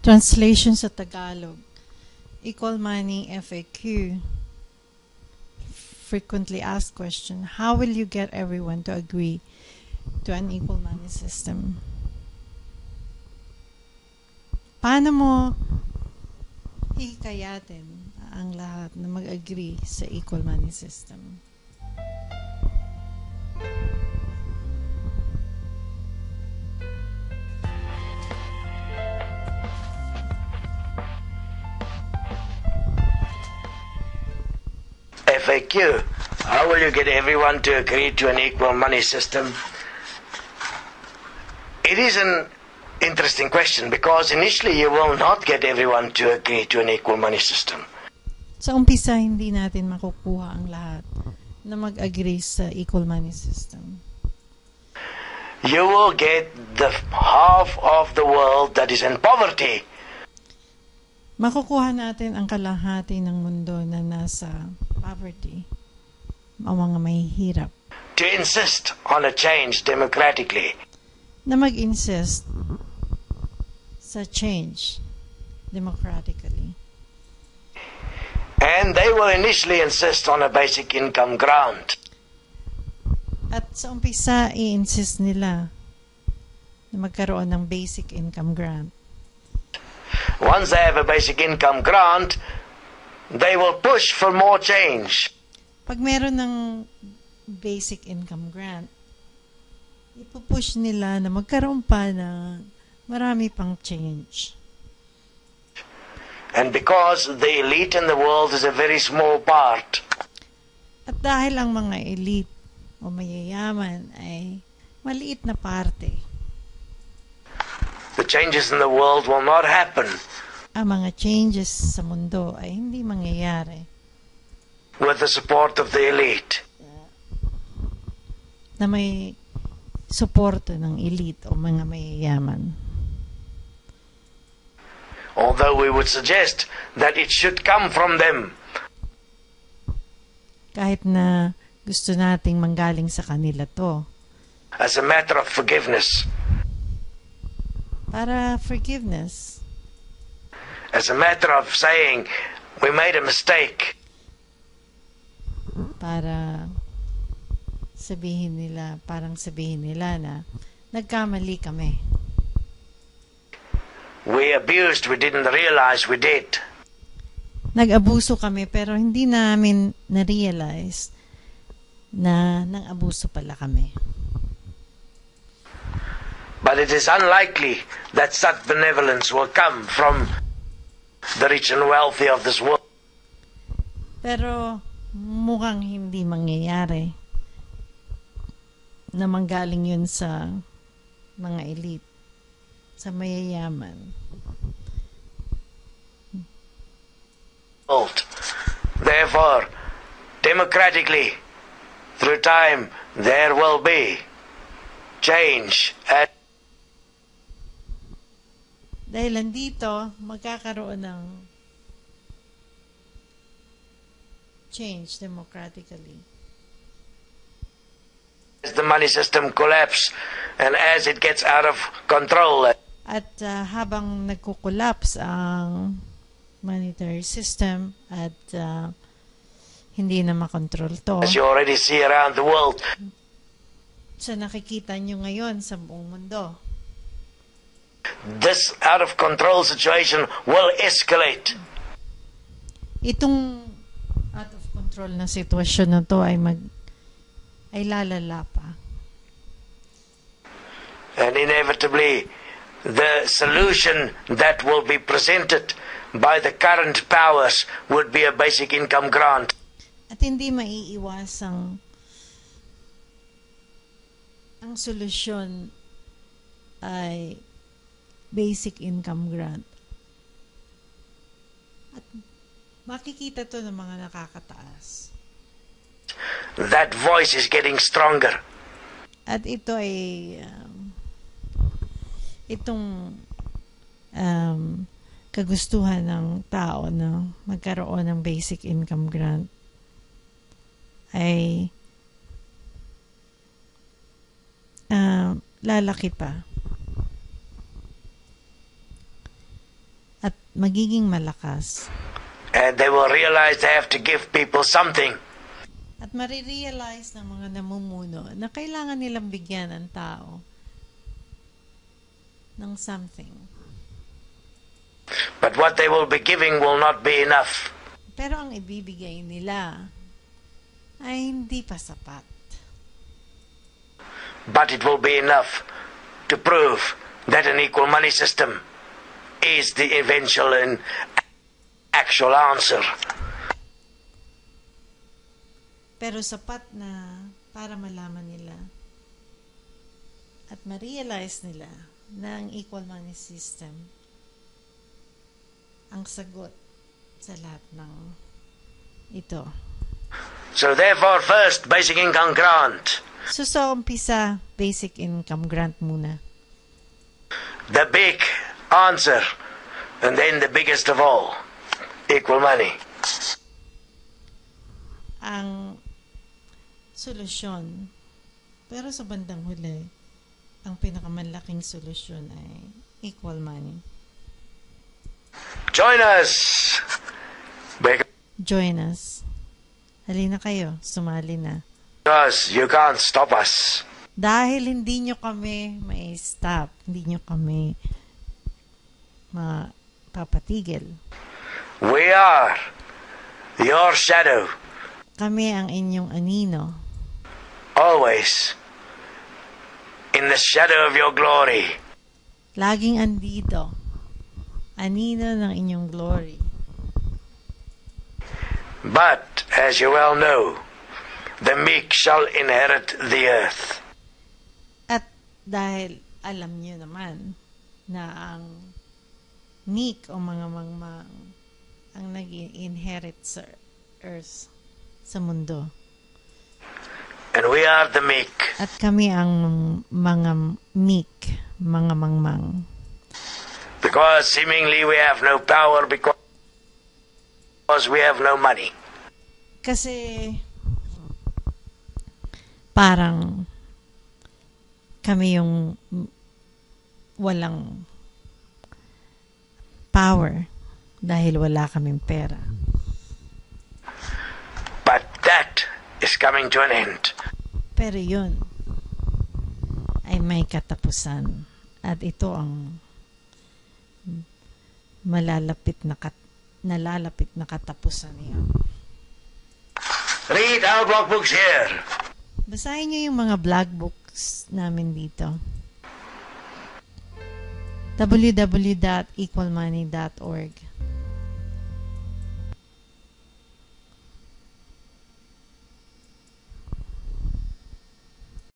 Translation sa Tagalog. Equal money FAQ. Frequently asked question. How will you get everyone to agree to an equal money system? Paano mo hikayatin ang lahat na mag-agree sa equal money system? FAQ. How will you get everyone to agree to an equal money system? It is an interesting question because initially you will not get everyone to agree to an equal money system. Sa umpisa, hindi natin makukuha ang lahat na mag-agree sa equal money system. You will get the half of the world that is in poverty. Makukuha natin ang kalahati ng mundo na nasa poverty, o mga mahihirap, To insist on a change democratically. na mag-insist sa change democratically. And they will initially insist on a basic income grant. At sa umpisa, i-insist nila na magkaroon ng basic income grant. Once they have a basic income grant, they will push for more change. Pag meron ng basic income grant, ipupush nila na magkaroon pa ng marami pang change. And because the elite in the world is a very small part, At dahil ang mga elite o mayayaman ay maliit na parte, the changes in the world will not happen ang mga changes sa mundo ay hindi mangyayari with the support of the elite. na may suporta ng elite o mga mayayaman. Although we would suggest that it should come from them. Kahit na gusto nating manggaling sa kanila to. As a matter of forgiveness. Para forgiveness. As a matter of saying, we made a mistake. Para sabihin nila, parang sabihin nila na nagkamali kami. We abused, we didn't realize we did. Nag-abuso kami pero hindi namin na-realize na nang-abuso pala kami. But it is unlikely that such benevolence will come from the rich and wealthy of this world. Pero mukhang hindi mangyayari na manggaling yun sa mga elite, sa mayayaman. Therefore, democratically, through time, there will be change. And Dahil nandito, magkakaroon ng change democratically. as the money system collapses and as it gets out of control, At habang nagkukulaps ang monetary system at hindi na makontrol to, as you already see around the world, sa nakikita nyo ngayon sa buong mundo, this out of control situation will escalate. itong out of control na sitwasyon na to ay lalala pa. And inevitably, the solution that will be presented by the current powers would be a basic income grant. At hindi maiiwasang ang solusyon ay basic income grant. At makikita to ng mga nakakataas. That voice is getting stronger. At ito ay itong kagustuhan ng tao na magkaroon ng basic income grant ay lalaki pa. At magiging malakas. And they will realize they have to give people something. At marirealize ng mga namumuno na kailangan nilang bigyan ng tao ng something. But what they will be giving will not be enough. Pero ang ibibigay nila ay hindi pa sapat. But it will be enough to prove that an equal money system is the eventual and actual answer. Pero sapat na para malaman nila at ma-realize nila na ang equal money system ang sagot sa lahat ng ito. So therefore, first, basic income grant. So sa umpisa, basic income grant muna. The big answer, and then the biggest of all, equal money. Ang solusyon. Pero sa bandang huli, ang pinakamalaking solusyon ay equal money. Join us! Join us. Halina kayo, sumali na. Because you can't stop us. Dahil hindi nyo kami mai-stop, hindi nyo kami mapapatigil. We are your shadow. Kami ang inyong anino. Always in the shadow of your glory. Laging andito. Anino ng inyong glory. But, as you well know, the meek shall inherit the earth. At dahil alam nyo naman na ang meek o mga mangmang ang nag-inherit sa earth, sa mundo. And we are the meek. At kami ang mga meek, mga mangmang. Because seemingly we have no power because we have no money. Kasi parang kami yung walang power dahil wala kaming pera. But that is coming to an end. Pero yun ay may katapusan. At ito ang nalalapit na katapusan niya. Read our blog books here. Basahin niyo yung mga blog books namin dito. www.equalmoney.org